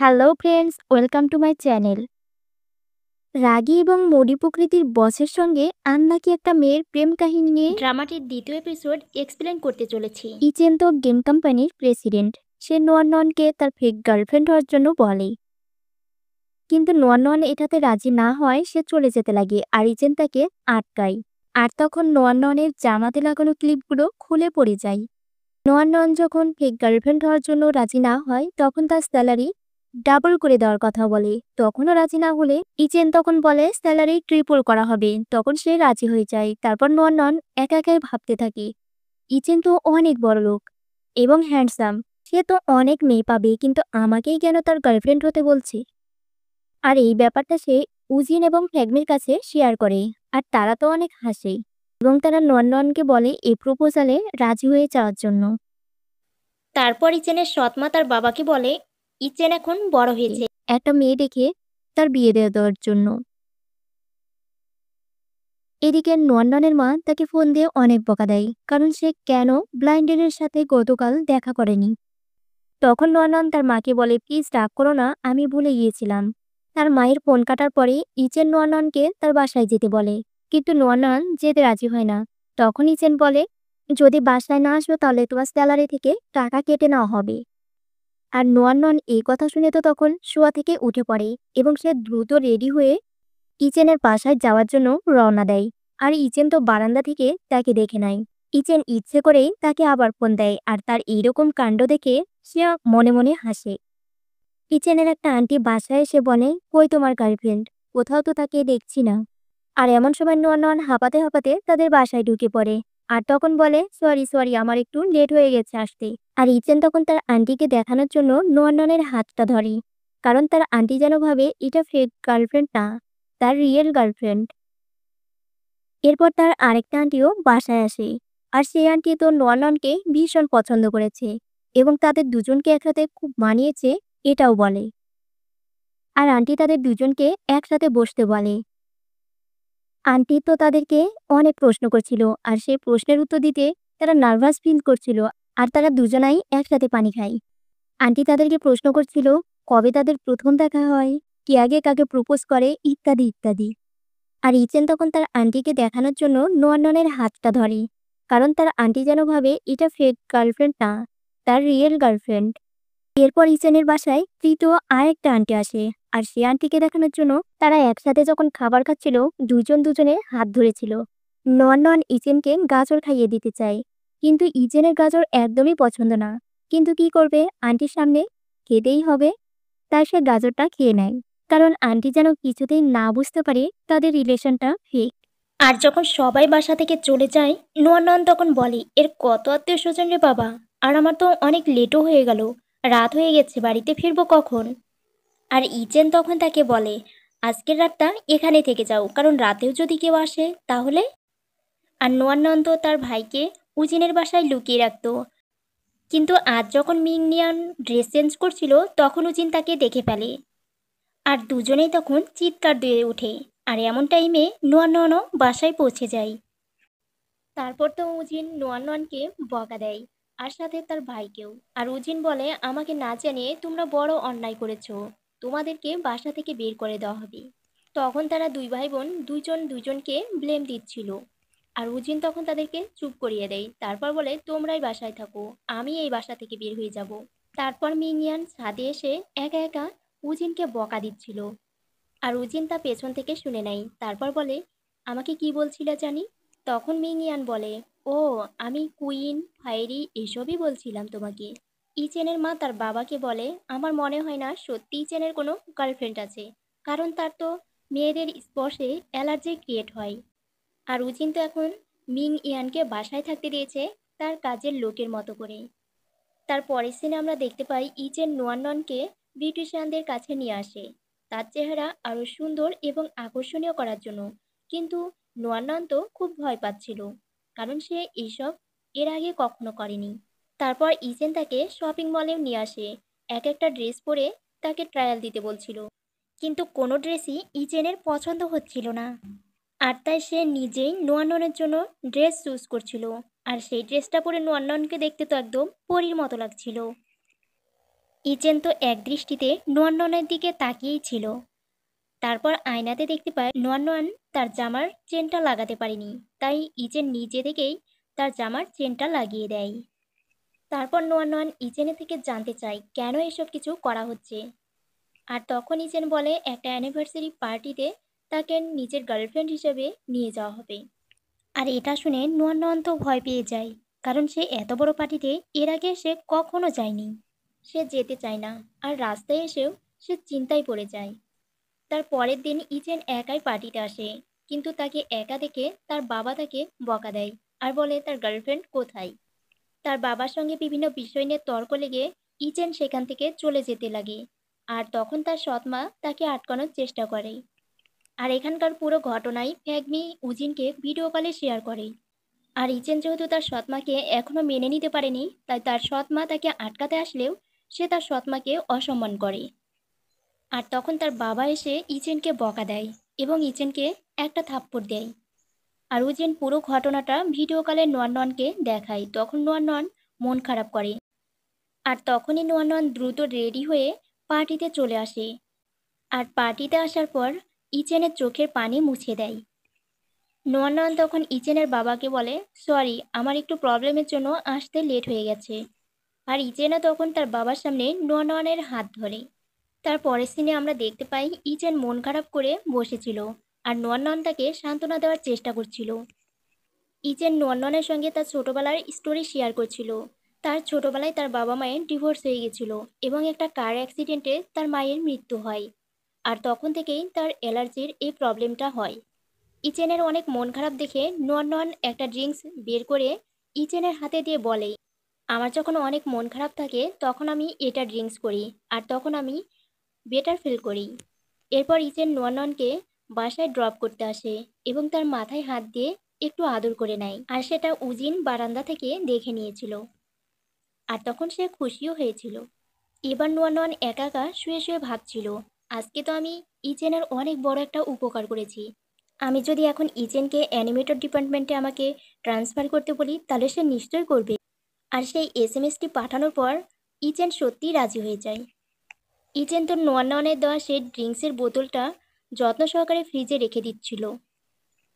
Hello friends, welcome to my channel. রাগী এবং মরি প্রকৃতির বসের সঙ্গে আন নাকি একটা মেয়ের প্রেম কাহিনী নিয়ে ড্রামাটির দ্বিতীয় এপিসোড এক্সপ্লেন করতে চলেছি। ইচেন তো গেম কোম্পানির প্রেসিডেন্ট। সে নোয়ানকে তার ফেক গার্লফ্রেন্ড হওয়ার জন্য বলে, কিন্তু নোয়ান এটাতে রাজি না হয় সে চলে যেতে লাগে আর ইচেন তাকে আটকায়। আর তখন নোয়ানের জামাতে লাগানো ক্লিপগুলো খুলে পড়ে যায়। নোয়ান যখন ফেক গার্লফ্রেন্ড হওয়ার জন্য রাজি না হয় তখন তার স্যালারি ডাবল করে দেওয়ার কথা বলে। তখনও রাজি না হলে ইচেন তখন বলে স্যালারি ট্রিপল করা হবে। তখন সে রাজি হয়ে যায়। তারপর নোয়ান একা একাই ভাবতে থাকে, ইচেন তো অনেক বড় লোক এবং হ্যান্ডসাম, সে তো অনেক মেয়ে পাবে, কিন্তু আমাকেই কেন তার গার্লফ্রেন্ড হতে বলছে। আর এই ব্যাপারটা সে উজিন এবং ফ্যাগমির কাছে শেয়ার করে। আর তারা তো অনেক হাসে এবং তারা নোয়ানকে বলে এই প্রপোজালে রাজি হয়ে যাওয়ার জন্য। তারপর ইচেনের সৎমা তার বাবাকে বলে ইচেন এখন বড় হয়েছে। একটা মেয়ে দেখে তার বিয়ে দেওয়ার জন্য। এদিকে নোয়ানের মা তাকে ফোন দিয়ে অনেক বকা দেয়, কারণ সে কেন ব্লাইন্ডের সাথে গতকাল দেখা করেনি। তখন নোয়ান তার মাকে বলে, প্লিজ রাগ করো না, আমি ভুলে গিয়েছিলাম। তার মায়ের ফোন কাটার পরে ইচেন নোয়ানকে তার বাসায় যেতে বলে, কিন্তু নোয়ান যেতে রাজি হয় না। তখন ইচেন বলে, যদি বাসায় না আসো তাহলে তোমার স্যালারি থেকে টাকা কেটে নেওয়া হবে। আর নোয়ান এই কথা শুনে তো তখন শোয়া থেকে উঠে পড়ে এবং সে দ্রুত রেডি হয়ে ইচেনের বাসায় যাওয়ার জন্য রওনা দেয়। আর ইচেন তো বারান্দা থেকে তাকে দেখে নেয়। ইচেন ইচ্ছে করেই তাকে আবার ফোন দেয় আর তার এইরকম কাণ্ড দেখে সে মনে মনে হাসে। ইচেনের একটা আন্টি বাসায় এসে বলে, কই তোমার গার্লফ্রেন্ড, কোথাও তো তাকে দেখছি না। আর এমন সময় নোয়ান হাঁপাতে হাঁপাতে তাদের বাসায় ঢুকে পড়ে। আর তখন বলে, সরি সরি, আমার একটু লেট হয়ে গেছে আসতে। আর ইচেন তখন তার আন্টিকে দেখানোর জন্য নোয়ানের হাতটা ধরে, কারণ তার আন্টি যেন ভাবে এটা ফেক গার্লফ্রেন্ড না, তার রিয়েল গার্লফ্রেন্ড। এরপর তার আরেকটা আন্টিও বাসায় আসে। আর সেই আন্টি তো নোয়ানকে ভীষণ পছন্দ করেছে এবং তাদের দুজনকে একসাথে খুব মানিয়েছে এটাও বলে। আর আন্টি তাদের দুজনকে একসাথে বসতে বলে। আন্টি তো তাদেরকে অনেক প্রশ্ন করছিল আর সেই প্রশ্নের উত্তর দিতে তারা নার্ভাস ফিল করছিল। আর তারা দুজনাই একসাথে পানি খায়। আন্টি তাদেরকে প্রশ্ন করছিল কবে তাদের প্রথম দেখা হয়, কে আগে কাকে প্রপোজ করে, ইত্যাদি ইত্যাদি। আর ইচেন তখন তার আন্টিকে দেখানোর জন্য নোয়ানের হাতটা ধরে, কারণ তার আন্টি যেন ভাবে এটা ফেক গার্লফ্রেন্ড না, তার রিয়েল গার্লফ্রেন্ড। এরপর ইচেনের বাসায় তৃতীয় আরেকটা আন্টি আসে। আর সে আন্টিকে দেখানোর জন্য তারা একসাথে যখন খাবার খাচ্ছিল দুজনে হাত ধরেছিল। নোয়ান ইচেনকে গাজর খাইয়ে দিতে চায়, কিন্তু ইচেনের গাজর একদমই পছন্দ না। কিন্তু কি করবে, আন্টির সামনে খেতেই হবে, তাই সে গাজরটা খেয়ে নেয়। কারণ আন্টি যেন কিছুতেই না বুঝতে পারে তাদের রিলেশনটা ফেক। আর যখন সবাই বাসা থেকে চলে যায়, নোয়ান তখন বলে এর কত আত্মীয় স্বজন রে বাবা, আর আমার তো অনেক লেটও হয়ে গেল, রাত হয়ে গেছে, বাড়িতে ফিরবো কখন? আর ইচেন তখন তাকে বলে আজকের রাতটা এখানে থেকে যাও, কারণ রাতেও যদি কেউ আসে তাহলে। আর নোয়ান তো তার ভাইকে উজিনের বাসায় লুকিয়ে রাখতো, কিন্তু আজ যখন মিং নিয়ান ড্রেস চেঞ্জ করছিল তখন উজিন তাকে দেখে ফেলে। আর দুজনেই তখন চিৎকার দিয়ে ওঠে। আর এমন টাইমে নোয়ানও বাসায় পৌঁছে যায়। তারপর তো উজিন নোয়ানকে বকা দেয়, আর সাথে তার ভাইকেও। আর উজিন বলে আমাকে না জানিয়ে তোমরা বড় অন্যায় করেছো, তোমাদেরকে বাসা থেকে বের করে দেওয়া হবে। তখন তারা দুই ভাই বোন দুজনকে ব্লেম দিচ্ছিল। আর উজিন তখন তাদেরকে চুপ করিয়ে দেয়, তারপর বলে তোমরাই বাসায় থাকো, আমি এই বাসা থেকে বের হয়ে যাব। তারপর মিনিয়ান ছাদে এসে একা একা উজিনকে বকা দিচ্ছিল। আর উজিন তা পেছন থেকে শুনে নেয়, তারপর বলে আমাকে কি বলছিল জানি। তখন মিংয়ান বলে, ও, আমি কুইন ফায়েরি এসবই বলছিলাম তোমাকে। ইচেনের মা তার বাবাকে বলে আমার মনে হয় না সত্যি ইচেনের কোনো গার্লফ্রেন্ড আছে, কারণ তার তো মেয়েদের স্পর্শে অ্যালার্জি ক্রিয়েট হয়। আর উজিন তো এখন মিং ইয়ানকে বাসায় থাকতে দিয়েছে তার কাজের লোকের মতো করে। তার পরের সিনে আমরা দেখতে পাই ইচেন নোয়ানকে বিউটিশিয়ানদের কাছে নিয়ে আসে তার চেহারা আরও সুন্দর এবং আকর্ষণীয় করার জন্য। কিন্তু নোয়ান তো খুব ভয় পাচ্ছিল, কারণ সে এইসব এর আগে কখনো করেনি। তারপর ইচেন তাকে শপিং মলেও নিয়ে আসে, এক একটা ড্রেস পরে তাকে ট্রায়াল দিতে বলছিল, কিন্তু কোনো ড্রেসই ইচেনের পছন্দ হচ্ছিল না। আর তাই সে নিজেই নোয়ানের জন্য ড্রেস চুজ করছিল। আর সেই ড্রেসটা পরে নোয়ানকে দেখতে তো একদম পরীর মতো লাগছিল। ইচেন তো এক দৃষ্টিতে নোয়ান দিকে তাকিয়েই ছিল। তারপর আয়নাতে দেখতে পায় নোয়ান তার জামার চেনটা লাগাতে পারেনি, তাই ইচেন নিজে থেকেই তার জামার চেনটা লাগিয়ে দেয়। তারপর নোয়ান ইচেনের থেকে জানতে চায় কেন এসব কিছু করা হচ্ছে। আর তখন ইচেন বলে একটা অ্যানিভার্সারি পার্টিতে তাকে নিজের গার্লফ্রেন্ড হিসেবে নিয়ে যাওয়া হবে। আর এটা শুনে নোয়ান তো ভয় পেয়ে যায়, কারণ সে এত বড় পার্টিতে এর আগে সে কখনো যায়নি। সে যেতে চায় না, আর রাস্তায় এসেও সে চিন্তায় পড়ে যায়। তার পরের দিন ইচেন একাই পার্টিতে আসে, কিন্তু তাকে একা দেখে তার বাবা তাকে বকা দেয় আর বলে তার গার্লফ্রেন্ড কোথায়। তার বাবার সঙ্গে বিভিন্ন বিষয় নিয়ে তর্ক লেগে ইচেন সেখান থেকে চলে যেতে লাগে। আর তখন তার সৎমা তাকে আটকানোর চেষ্টা করে। আর এখানকার পুরো ঘটনাই ফ্যাগমি উজিনকে ভিডিও কলে শেয়ার করে। আর ইচেন যেহেতু তার সৎমাকে এখনো মেনে নিতে পারেনি, তাই তার সৎমা তাকে আটকাতে আসলেও সে তার সৎমাকে অসম্মান করে। আর তখন তার বাবা এসে ইচেনকে বকা দেয় এবং ইচেনকে একটা থাপ্পড় দেয়। আর উজিন পুরো ঘটনাটা ভিডিও কলে নোয়ানকে দেখায়, তখন নোয়ান মন খারাপ করে। আর তখনই নোয়ান দ্রুত রেডি হয়ে পার্টিতে চলে আসে। আর পার্টিতে আসার পর ইচেনের চোখের পানি মুছে দেয়। নোয়ান তখন ইচেনের বাবাকে বলে, সরি, আমার একটু প্রবলেমের জন্য আসতে লেট হয়ে গেছে। আর ইচেনও তখন তার বাবার সামনে নোয়ানের হাত ধরে। তার পরের সিনে আমরা দেখতে পাই ইচেন মন খারাপ করে বসেছিল, আর নোয়ান তাকে সান্ত্বনা দেওয়ার চেষ্টা করছিল। ইচেন নোয়ানের সঙ্গে তার ছোটবেলার স্টোরি শেয়ার করছিল। তার ছোটবেলায় তার বাবা মায়ের ডিভোর্স হয়ে গেছিল এবং একটা কার অ্যাক্সিডেন্টে তার মায়ের মৃত্যু হয়। আর তখন থেকেই তার অ্যালার্জির এই প্রবলেমটা হয়। ইচেনের অনেক মন খারাপ দেখে নোয়ান একটা ড্রিঙ্কস বের করে ইচেনের হাতে দিয়ে বলে, আমার যখন অনেক মন খারাপ থাকে তখন আমি এটা ড্রিঙ্কস করি, আর তখন আমি বেটার ফিল করি। এরপর ইচেন নোয়ানকে বাসায় ড্রপ করতে আসে এবং তার মাথায় হাত দিয়ে একটু আদর করে নেয়, আর সেটা উজিন বারান্দা থেকে দেখে নিয়েছিল। আর তখন সে খুশিও হয়েছিল। এবার নোয়ান একা একা শুয়ে শুয়ে ভাবছিল, আজকে তো আমি ইচেনের অনেক বড় একটা উপকার করেছি। আমি যদি এখন ইচেনকে অ্যানিমেটর ডিপার্টমেন্টে আমাকে ট্রান্সফার করতে বলি তাহলে সে নিশ্চয়ই করবে। আর সেই এসএমএসটি পাঠানোর পর ইচেন সত্যিই রাজি হয়ে যায়। ইচেন তো নোয়ানের দেওয়া সেই ড্রিঙ্কসের বোতলটা যত্ন সহকারে ফ্রিজে রেখে দিচ্ছিল।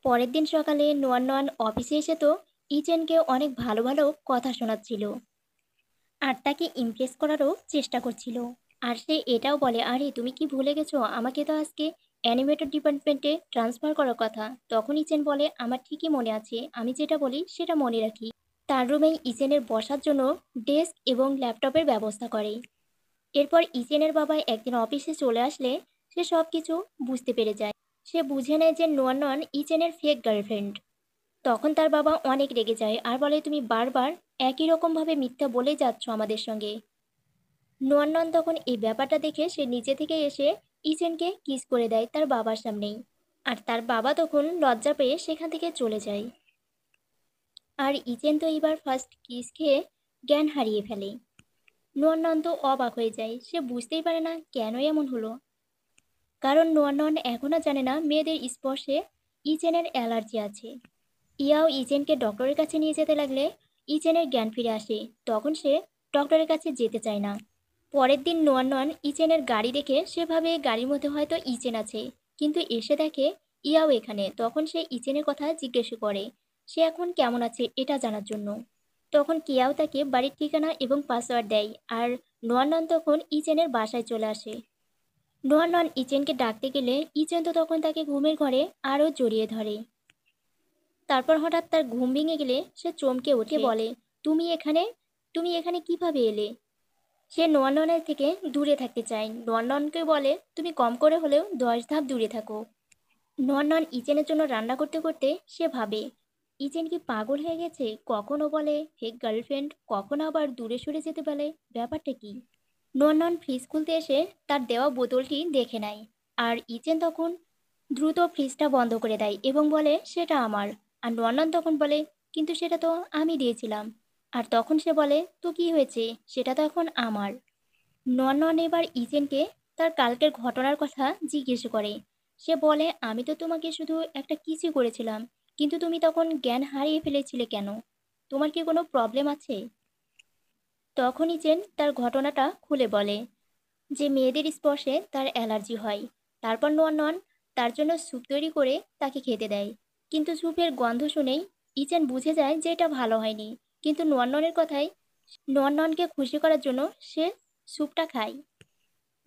পরের দিন সকালে নোয়ান অফিসে এসে তো ইচেনকে অনেক ভালো ভালো কথা শোনাচ্ছিল আর তাকে ইমপ্রেস করারও চেষ্টা করছিল। আর সে এটাও বলে, আরে তুমি কি ভুলে গেছো, আমাকে তো আজকে অ্যানিমেটর ডিপার্টমেন্টে ট্রান্সফার করার কথা। তখন ইচেন বলে, আমার ঠিকই মনে আছে, আমি যেটা বলি সেটা মনে রাখি। তার রুমেই ইচেনের বসার জন্য ডেস্ক এবং ল্যাপটপের ব্যবস্থা করে। এরপর ইচেনের বাবা একদিন অফিসে চলে আসলে সে সব কিছু বুঝতে পেরে যায়। সে বুঝে নেয় যে নোয়ান ইচেনের ফেক গার্লফ্রেন্ড। তখন তার বাবা অনেক রেগে যায় আর বলে, তুমি বারবার একই রকমভাবে মিথ্যা বলে যাচ্ছ আমাদের সঙ্গে। নোয়ান তখন এই ব্যাপারটা দেখে সে নিজে থেকে এসে ইচেনকে কিস করে দেয় তার বাবার সামনেই। আর তার বাবা তখন লজ্জা পেয়ে সেখান থেকে চলে যায়। আর ইচেন তো এবার ফার্স্ট কিস খেয়ে জ্ঞান হারিয়ে ফেলে। নোয়ান তো অবাক হয়ে যায়, সে বুঝতেই পারে না কেন এমন হলো। কারণ নোয়ান এখনও জানে না মেয়েদের স্পর্শে ইচেনের অ্যালার্জি আছে। ইয়াও ইচেনকে ডক্টরের কাছে নিয়ে যেতে লাগলে ইচেনের জ্ঞান ফিরে আসে। তখন সে ডক্টরের কাছে যেতে চায় না। পরের দিন নোয়ান ইচেনের গাড়ি দেখে সে ভাবে গাড়ির মধ্যে হয়তো ইচেন আছে, কিন্তু এসে দেখে ইয়াও এখানে। তখন সে ইচেনের কথা জিজ্ঞেস করে সে এখন কেমন আছে এটা জানার জন্য। তখন কিয়াও তাকে বাড়ির ঠিকানা এবং পাসওয়ার্ড দেয়, আর নোয়ান তখন ইচেনের বাসায় চলে আসে। নোয়ান ইচেনকে ডাকতে গেলে ইচেন তো তখন তাকে ঘুমের ঘরে আরও জড়িয়ে ধরে। তারপর হঠাৎ তার ঘুম ভেঙে গেলে সে চমকে উঠে বলে, তুমি এখানে, তুমি এখানে কিভাবে এলে? সে নোয়ানের থেকে দূরে থাকতে চায়। নোয়ানকে বলে, তুমি কম করে হলেও 10 ধাপ দূরে থাকো। নোয়ান ইচেনের জন্য রান্না করতে করতে সে ভাবে, ইচেন কি পাগল হয়ে গেছে? কখনো বলে ফেক গার্লফ্রেন্ড, কখনো আবার দূরে সরে যেতে বলে, ব্যাপারটা কি? নোয়ান ফ্রিজ খুলতে এসে তার দেওয়া বোতলটি দেখে নেয়। আর ইচেন তখন দ্রুত ফ্রিজটা বন্ধ করে দেয় এবং বলে সেটা আমার। আর নোয়ান তখন বলে, কিন্তু সেটা তো আমি দিয়েছিলাম। আর তখন সে বলে, তো কি হয়েছে, সেটা তো এখন আমার। নোয়ান এবার ইচেনকে তার কালকের ঘটনার কথা জিজ্ঞেস করে। সে বলে, আমি তো তোমাকে শুধু একটা কিসই করেছিলাম, কিন্তু তুমি তখন জ্ঞান হারিয়ে ফেলেছিলে কেন? তোমার কি কোনো প্রবলেম আছে? তখন ইচেন তার ঘটনাটা খুলে বলে যে মেয়েদের স্পর্শে তার অ্যালার্জি হয়। তারপর নোয়ান তার জন্য স্যুপ তৈরি করে তাকে খেতে দেয়। কিন্তু স্যুপের গন্ধ শুনেই ইচেন বুঝে যায় যে এটা ভালো হয়নি। কিন্তু নোয়ানের কথায় নোয়ানকে খুশি করার জন্য সে স্যুপটা খায়।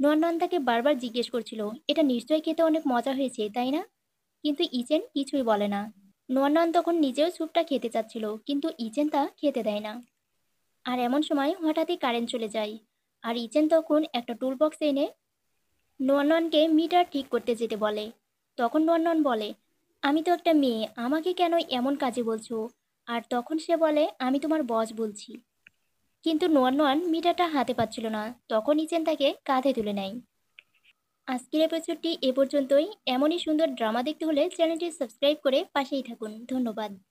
নোয়ান তাকে বারবার জিজ্ঞেস করছিল, এটা নিশ্চয়ই খেতে অনেক মজা হয়েছে তাই না? কিন্তু ইচেন কিছুই বলে না। নোয়ান তখন নিজেও স্যুপটা খেতে চাচ্ছিল, কিন্তু ইচেন তা খেতে দেয় না। আর এমন সময় হঠাৎই কারেন্ট চলে যায়। আর ইচেন তখন একটা টুল বক্স এনে নোয়ানকে মিটার ঠিক করতে যেতে বলে। তখন নোয়ান বলে, আমি তো একটা মেয়ে, আমাকে কেন এমন কাজে বলছো? আর তখন সে বলে, আমি তোমার বস বলছি। কিন্তু নোয়ান মিটারটা হাতে পাচ্ছিল না। তখন ইচেন তাকে কাঁধে তুলে নেয়। আজকের এপিসোডটি এ পর্যন্তই। এমনই সুন্দর ড্রামা দেখতে হলে চ্যানেলটি সাবস্ক্রাইব করে পাশেই থাকুন। ধন্যবাদ।